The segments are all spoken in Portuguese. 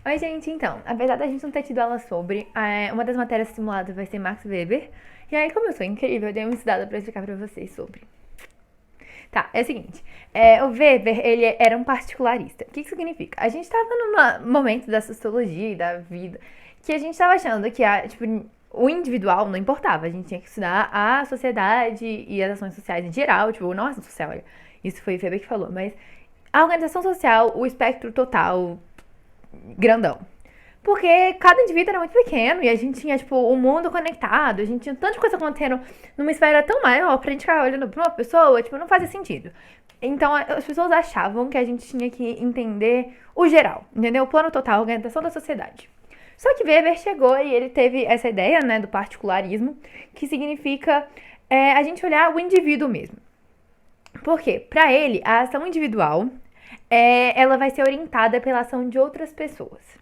Oi, gente, então, apesar da gente não ter tido aula sobre, uma das matérias simuladas vai ser Max Weber. E aí, como eu sou incrível, eu dei uma estudada pra explicar pra vocês sobre. Tá, é o seguinte, o Weber, ele era um particularista. O que isso significa? A gente tava num momento da sociologia e da vida que a gente tava achando que, tipo, o individual não importava. A gente tinha que estudar a sociedade e as ações sociais em geral, tipo, nossa, social, olha, isso foi o Weber que falou, mas a organização social, o espectro total, grandão. Porque cada indivíduo era muito pequeno e a gente tinha, tipo, o mundo conectado, a gente tinha tanta coisa acontecendo numa esfera tão maior pra gente ficar olhando pra uma pessoa, tipo, não fazia sentido. Então, as pessoas achavam que a gente tinha que entender o geral, entendeu? O plano total, a organização da sociedade. Só que Weber chegou e ele teve essa ideia, né, do particularismo, que significa a gente olhar o indivíduo mesmo. Por quê? Pra ele, a ação individual, ela vai ser orientada pela ação de outras pessoas.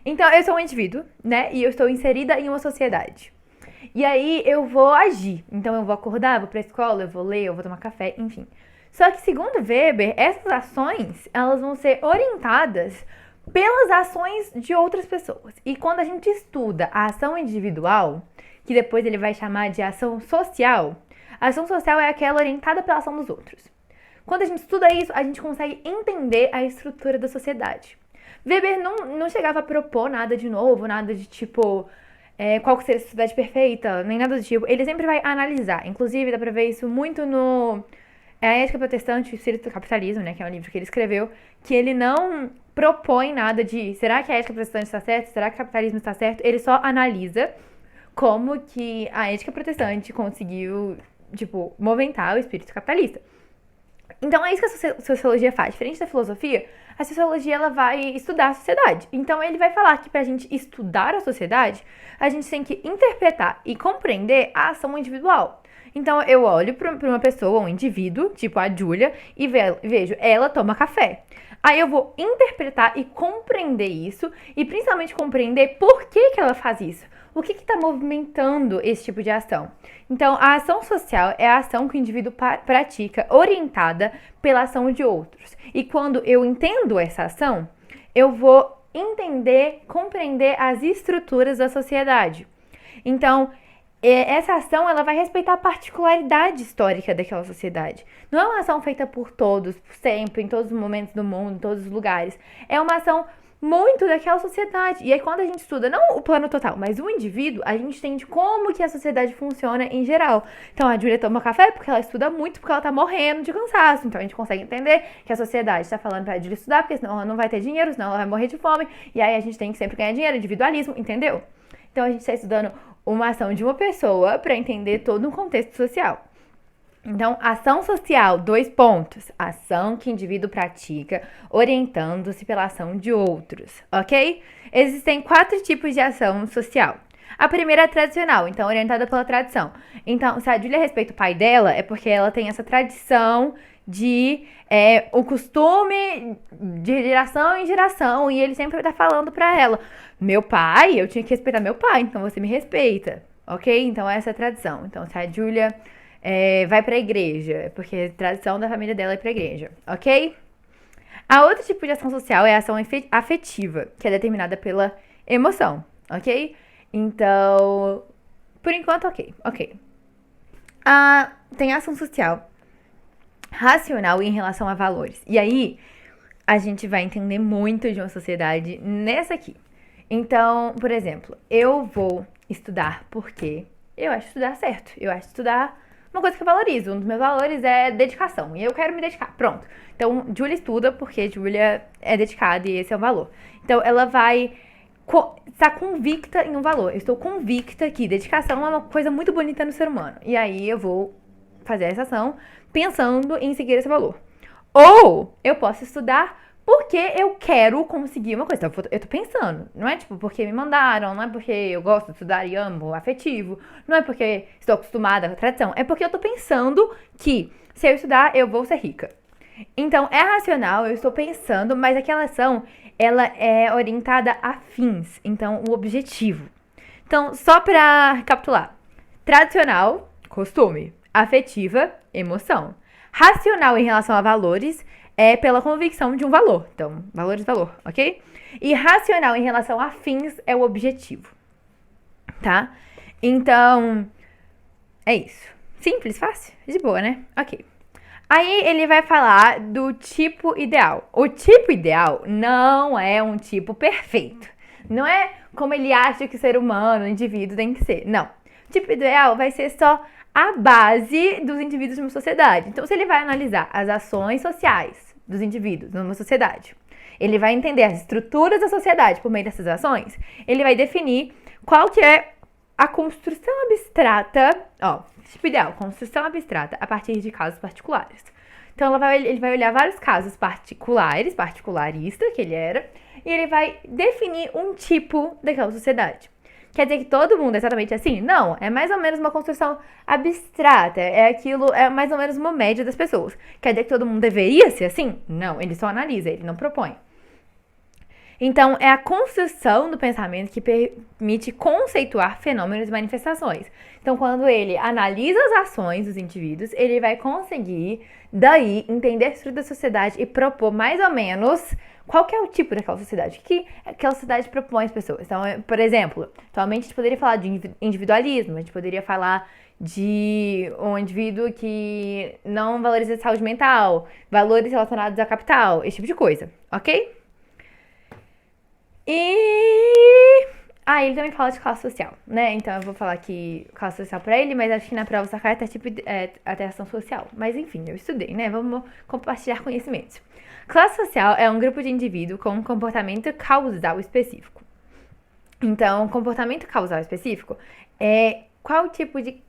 Então, eu sou um indivíduo, né? E eu estou inserida em uma sociedade. E aí eu vou agir. Então, eu vou acordar, vou pra escola, eu vou ler, eu vou tomar café, enfim. Só que, segundo Weber, essas ações, elas vão ser orientadas pelas ações de outras pessoas. E quando a gente estuda a ação individual, que depois ele vai chamar de ação social, a ação social é aquela orientada pela ação dos outros. Quando a gente estuda isso, a gente consegue entender a estrutura da sociedade. Weber não chegava a propor nada de novo, nada de tipo, qual que seria a sociedade perfeita, nem nada do tipo. Ele sempre vai analisar. Inclusive, dá pra ver isso muito no A Ética Protestante e o Espírito do Capitalismo, né, que é um livro que ele escreveu, que ele não propõe nada de será que a ética protestante está certa, será que o capitalismo está certo, ele só analisa como que a ética protestante conseguiu, tipo, movimentar o espírito capitalista. Então é isso que a sociologia faz. Diferente da filosofia, a sociologia ela vai estudar a sociedade. Então ele vai falar que pra gente estudar a sociedade, a gente tem que interpretar e compreender a ação individual. Então eu olho pra uma pessoa, um indivíduo, tipo a Júlia, e vejo, ela toma café. Aí eu vou interpretar e compreender isso, e principalmente compreender por que ela faz isso. O que está movimentando esse tipo de ação? Então, a ação social é a ação que o indivíduo pratica orientada pela ação de outros. E quando eu entendo essa ação, eu vou entender, compreender as estruturas da sociedade. Então, essa ação ela vai respeitar a particularidade histórica daquela sociedade. Não é uma ação feita por todos, sempre, em todos os momentos do mundo, em todos os lugares. É uma ação muito daquela sociedade. E aí quando a gente estuda, não o plano total, mas o indivíduo, a gente entende como que a sociedade funciona em geral. Então a Júlia toma café porque ela estuda muito, porque ela tá morrendo de cansaço. Então a gente consegue entender que a sociedade tá falando pra Júlia estudar, porque senão ela não vai ter dinheiro, senão ela vai morrer de fome. E aí a gente tem que sempre ganhar dinheiro, individualismo, entendeu? Então a gente está estudando uma ação de uma pessoa para entender todo um contexto social. Então, ação social, 2 pontos. Ação que o indivíduo pratica, orientando-se pela ação de outros, ok? Existem 4 tipos de ação social. A primeira é tradicional, então orientada pela tradição. Então, se a Júlia respeita o pai dela, é porque ela tem essa tradição de o costume de geração em geração, e ele sempre tá falando pra ela: meu pai, eu tinha que respeitar meu pai, então você me respeita, ok? Então essa é a tradição. Então se a Júlia vai pra igreja, é porque a tradição da família dela é ir pra igreja, ok? A outro tipo de ação social é a ação afetiva, que é determinada pela emoção, ok? Então, por enquanto, ok. Tem a ação social racional em relação a valores. E aí, a gente vai entender muito de uma sociedade nessa aqui. Então, por exemplo, eu vou estudar porque eu acho estudar certo. Eu acho estudar uma coisa que eu valorizo. Um dos meus valores é dedicação. E eu quero me dedicar. Pronto. Então, Julia estuda porque Julia é dedicada e esse é o valor. Então, ela vai estar convicta em um valor. Eu estou convicta que dedicação é uma coisa muito bonita no ser humano. E aí eu vou fazer essa ação pensando em seguir esse valor. Ou eu posso estudar porque eu quero conseguir uma coisa. Então, eu tô pensando. Não é tipo porque me mandaram, não é porque eu gosto de estudar e amo afetivo, não é porque estou acostumada com a tradição. É porque eu tô pensando que se eu estudar, eu vou ser rica. Então, é racional, eu estou pensando, mas aquela ação, ela é orientada a fins. Então, o objetivo. Então, só pra recapitular. Tradicional, costume. Afetiva, emoção. Racional em relação a valores é pela convicção de um valor. Então, valores, valor, ok? E racional em relação a fins é o objetivo, tá? Então, é isso. Simples, fácil, de boa, né? Ok. Aí ele vai falar do tipo ideal. O tipo ideal não é um tipo perfeito. Não é como ele acha que o ser humano, o indivíduo tem que ser. Não. O tipo ideal vai ser só a base dos indivíduos de uma sociedade. Então, se ele vai analisar as ações sociais dos indivíduos numa sociedade, ele vai entender as estruturas da sociedade por meio dessas ações, ele vai definir qual que é a construção abstrata, tipo ideal, construção abstrata a partir de casos particulares. Então ele vai olhar vários casos particulares, particularista que ele era, e ele vai definir um tipo daquela sociedade. Quer dizer que todo mundo é exatamente assim? Não, é mais ou menos uma construção abstrata, é mais ou menos uma média das pessoas. Quer dizer que todo mundo deveria ser assim? Não, ele só analisa, ele não propõe. Então, é a construção do pensamento que permite conceituar fenômenos e manifestações. Então, quando ele analisa as ações dos indivíduos, ele vai conseguir, daí, entender a estrutura da sociedade e propor mais ou menos qual que é o tipo daquela sociedade, o que aquela sociedade propõe às pessoas. Então, por exemplo, atualmente a gente poderia falar de individualismo, a gente poderia falar de um indivíduo que não valoriza a saúde mental, valores relacionados a capital, esse tipo de coisa, ok? E ele também fala de classe social, né? Então eu vou falar aqui classe social pra ele, mas acho que na prova essa carta é tipo atestação social. Mas enfim, eu estudei, né? Vamos compartilhar conhecimentos. Classe social é um grupo de indivíduos com um comportamento causal específico. Então, comportamento causal específico é qual tipo de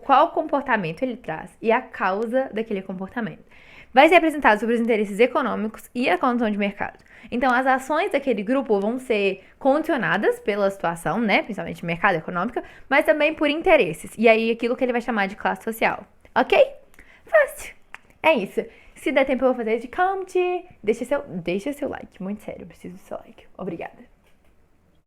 qual comportamento ele traz e a causa daquele comportamento. Vai ser apresentado sobre os interesses econômicos e a condição de mercado. Então, as ações daquele grupo vão ser condicionadas pela situação, né? Principalmente mercado econômico, mas também por interesses. E aí, aquilo que ele vai chamar de classe social. Ok? Fácil. É isso. Se der tempo, eu vou fazer de count. Deixa seu like. Muito sério, eu preciso do seu like. Obrigada.